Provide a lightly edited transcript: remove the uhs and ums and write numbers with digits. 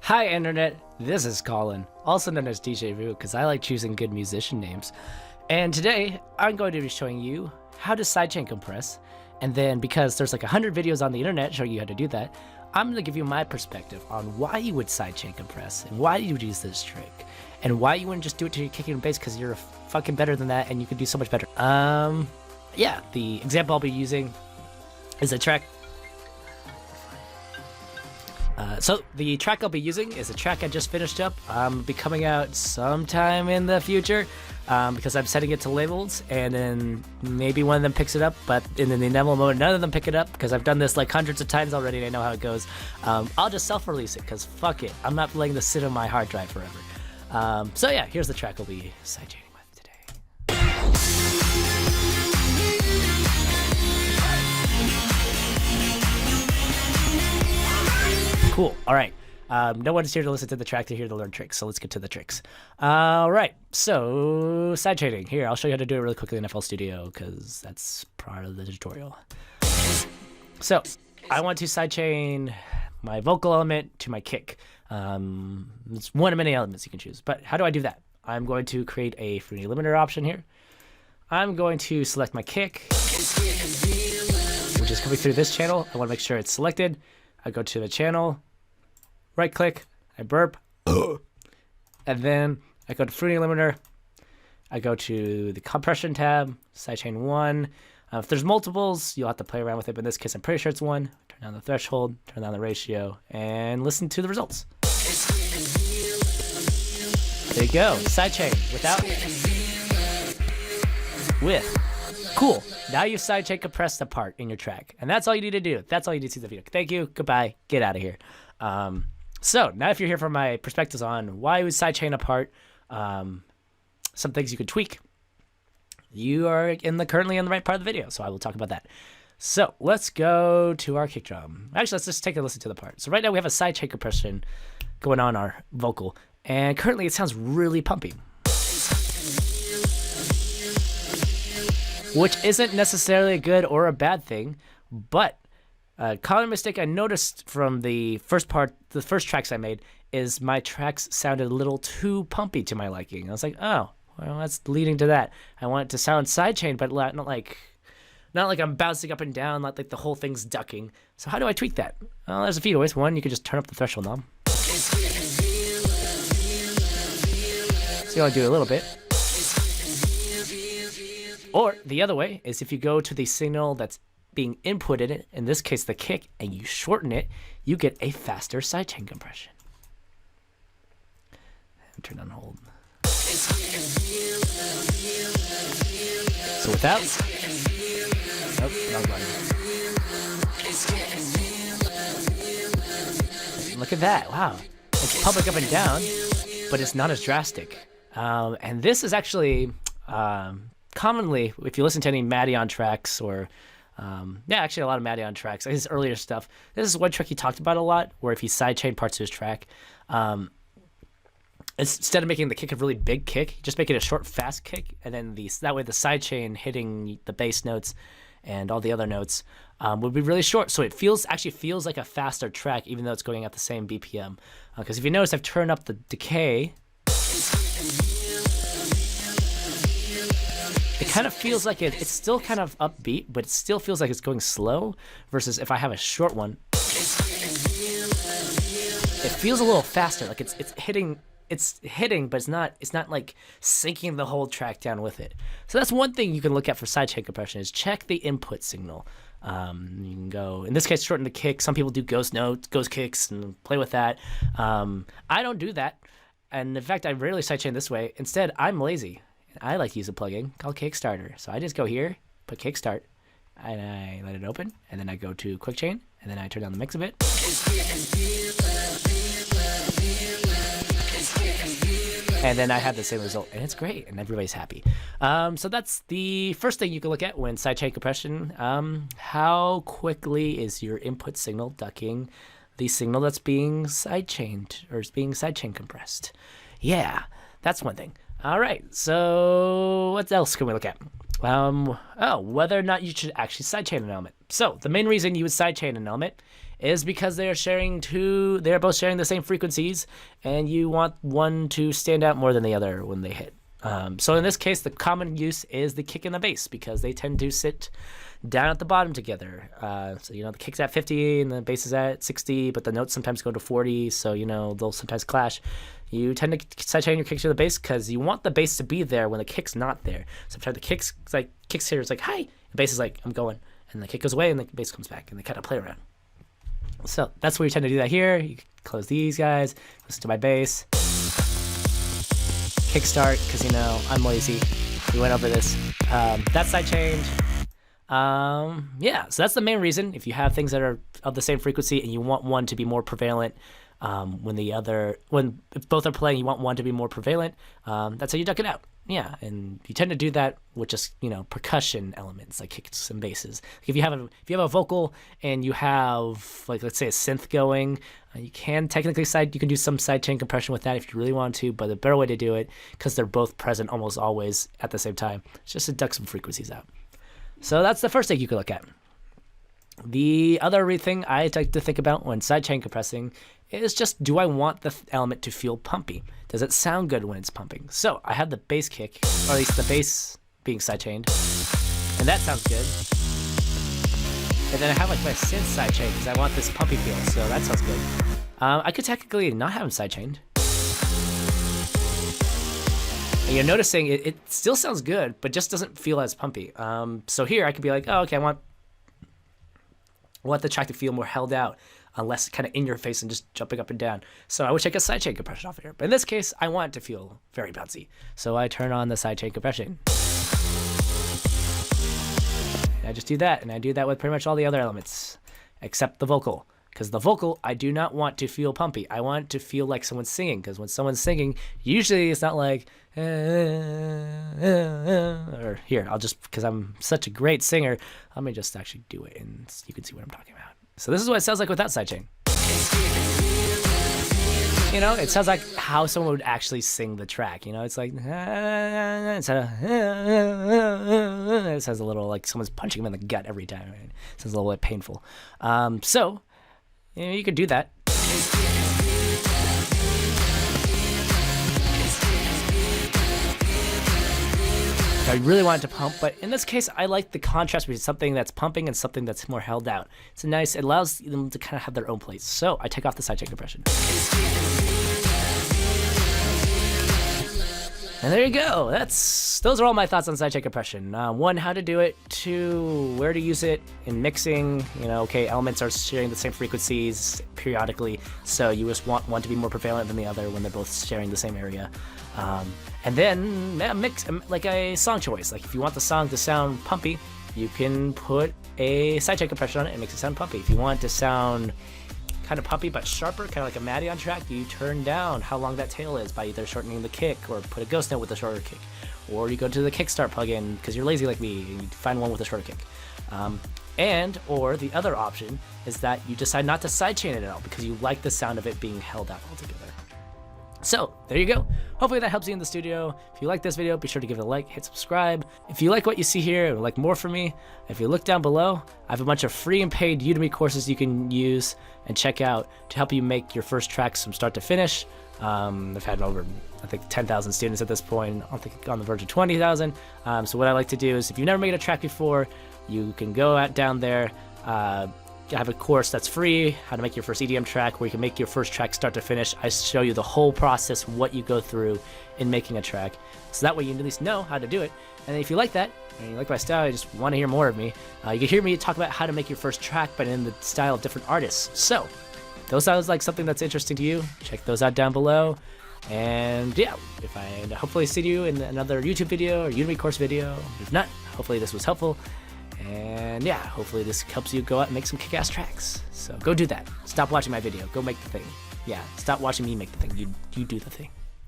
Hi Internet, this is Colin, also known as DJ Vu because I like choosing good musician names. And today, I'm going to be showing you how to sidechain compress. And then because there's like 100 videos on the internet showing you how to do that, I'm going to give you my perspective on why you would sidechain compress and why you would use this trick. And why you wouldn't just do it to your kicking and bass because you're fucking better than that and you can do so much better. Yeah, the example I'll be using is a track. So the track I'll be using is a track I just finished up. Be coming out sometime in the future because I'm setting it to labels, and then maybe one of them picks it up, but in the inevitable mode, none of them pick it up because I've done this like hundreds of times already and I know how it goes. I'll just self-release it because fuck it. I'm not letting this sit on my hard drive forever. So yeah, here's the track I'll be sidechaining with today. Cool. All right. No one's here to listen to the track. They're here to learn tricks. So let's get to the tricks. All right. So sidechaining. Here, I'll show you how to do it really quickly in FL Studio because that's part of the tutorial. So I want to sidechain my vocal element to my kick. It's one of many elements you can choose. But how do I do that? I'm going to create a Fruity limiter option here. I'm going to select my kick, which is coming through this channel. I want to make sure it's selected. I go to the channel, right click, I burp, and then I go to Fruity limiter. I go to the compression tab, sidechain 1. If there's multiples, you'll have to play around with it, but in this case, I'm pretty sure it's 1. Turn down the threshold, turn down the ratio, and listen to the results. There you go, sidechain without, with. Cool. Now you've sidechain compressed the part in your track. And that's all you need to do. That's all you need to see the video. Thank you. Goodbye. Get out of here. So now if you're here for my perspectives on why you would sidechain a part, some things you could tweak, you are currently in the right part of the video. So I will talk about that. So let's go to our kick drum. Actually, let's just take a listen to the part. So right now we have a sidechain compression going on our vocal. And currently it sounds really pumpy, which isn't necessarily a good or a bad thing, but a common mistake I noticed from the first tracks I made is my tracks sounded a little too pumpy to my liking. I was like, oh, well, that's leading to that. I want it to sound sidechain, but not like I'm bouncing up and down, not like the whole thing's ducking. So how do I tweak that? Well, there's a few ways. One, you can just turn up the threshold knob. So you want to do a little bit. Or the other way is if you go to the signal that's being inputted, in this case the kick, and you shorten it, you get a faster sidechain compression. And turn on hold. So without, wrong button. Look at that! Wow, it's pumping up and down, but it's not as drastic. And this is actually. Commonly, if you listen to any Madeon tracks or, actually a lot of Madeon tracks, his earlier stuff, this is one trick he talked about a lot, where if he sidechained parts of his track, instead of making the kick a really big kick, just make it a short, fast kick, and then that way the sidechain hitting the bass notes and all the other notes would be really short, so it actually feels like a faster track, even though it's going at the same BPM. Because if you notice, I've turned up the decay. It kind of feels like it's still kind of upbeat, but it still feels like it's going slow, versus if I have a short one, it feels a little faster, like it's hitting, but it's not like sinking the whole track down with it. So that's one thing you can look at for sidechain compression, is check the input signal. You can go, in this case, shorten the kick. Some people do ghost notes, ghost kicks, and play with that. I don't do that, and in fact, I rarely sidechain this way. Instead, I'm lazy. I like to use a plugin called Kickstarter. So I just go here, put Kickstart, and I let it open, and then I go to Quick Chain, and then I turn down the mix a bit. And then I have the same result, and it's great, and everybody's happy. So that's the first thing you can look at when sidechain compression. How quickly is your input signal ducking the signal that's being sidechained, or is being sidechain compressed? Yeah, that's one thing. All right, so what else can we look at? Whether or not you should actually sidechain an element. So the main reason you would sidechain an element is because they're both sharing the same frequencies, and you want one to stand out more than the other when they hit. So in this case, the common use is the kick and the bass, because they tend to sit down at the bottom together. So, the kick's at 50 and the bass is at 60, but the notes sometimes go to 40, so, they'll sometimes clash. You tend to sidechain your kick to the bass because you want the bass to be there when the kick's not there. Sometimes the kick's here, it's like, hi, the bass is like, I'm going, and the kick goes away and the bass comes back, and they kind of play around. So that's where you tend to do that here. You can close these guys, listen to my bass. Kickstart, because I'm lazy. We went over this. That's sidechained. So that's the main reason. If you have things that are of the same frequency and you want one to be more prevalent, if both are playing, you want one to be more prevalent. That's how you duck it out. Yeah, and you tend to do that with just percussion elements like kicks and basses. Like if you have a vocal and you have, like, let's say a synth going, you can technically you can do some sidechain compression with that if you really want to. But the better way to do it, because they're both present almost always at the same time, is just to duck some frequencies out. So that's the first thing you could look at. The other thing I like to think about when sidechain compressing is just, do I want the element to feel pumpy? Does it sound good when it's pumping? So I have the bass kick, or at least the bass being sidechained, and that sounds good. And then I have like my synth sidechained because I want this pumpy feel, so that sounds good. I could technically not have them sidechained. And you're noticing it still sounds good, but just doesn't feel as pumpy. So here I could be like, oh, okay, I want the track to feel more held out, less kind of in your face and just jumping up and down. So I would take a sidechain compression off here. But in this case, I want it to feel very bouncy. So I turn on the sidechain compression. And I just do that, and I do that with pretty much all the other elements, except the vocal. Because the vocal, I do not want to feel pumpy. I want it to feel like someone's singing, because when someone's singing, usually it's not like, or here, because I'm such a great singer, let me just actually do it, and you can see what I'm talking about. So this is what it sounds like without sidechain. It sounds like how someone would actually sing the track. It's like, it sounds a little like someone's punching them in the gut every time. Right? It sounds a little bit painful. So you could do that. I really want it to pump, but in this case, I like the contrast between something that's pumping and something that's more held out. It allows them to kind of have their own place. So I take off the sidechain compression. And there you go. Those are all my thoughts on sidechain compression. One, how to do it. Two, where to use it in mixing. Elements are sharing the same frequencies periodically, so you just want one to be more prevalent than the other when they're both sharing the same area. And then mix like a song choice. Like if you want the song to sound pumpy, you can put a sidechain compression on it and makes it sound pumpy. If you want it to sound kind of pumpy but sharper, kind of like a Maddie on track, you turn down how long that tail is by either shortening the kick or put a ghost note with a shorter kick. Or you go to the Kickstart plugin because you're lazy like me and you find one with a shorter kick. Or the other option is that you decide not to sidechain it at all because you like the sound of it being held out altogether. So there you go. Hopefully that helps you in the studio. If you like this video, be sure to give it a like, hit subscribe. If you like what you see here and would like more from me, if you look down below, I have a bunch of free and paid Udemy courses you can use and check out to help you make your first tracks from start to finish. I've had over, I think, 10,000 students at this point. I think on the verge of 20,000. So what I like to do is, if you've never made a track before, you can go down there. I have a course that's free, how to make your first EDM track, where you can make your first track start to finish. I show you the whole process, what you go through in making a track. So that way you at least know how to do it. And if you like that, and you like my style, you just want to hear more of me, you can hear me talk about how to make your first track, but in the style of different artists. So if those sounds like something that's interesting to you, check those out down below. And yeah, hopefully see you in another YouTube video or Udemy course video. If not, hopefully this was helpful. And yeah, hopefully this helps you go out and make some kick-ass tracks. So go do that. Stop watching my video. Go make the thing. Yeah, stop watching me make the thing. You do the thing.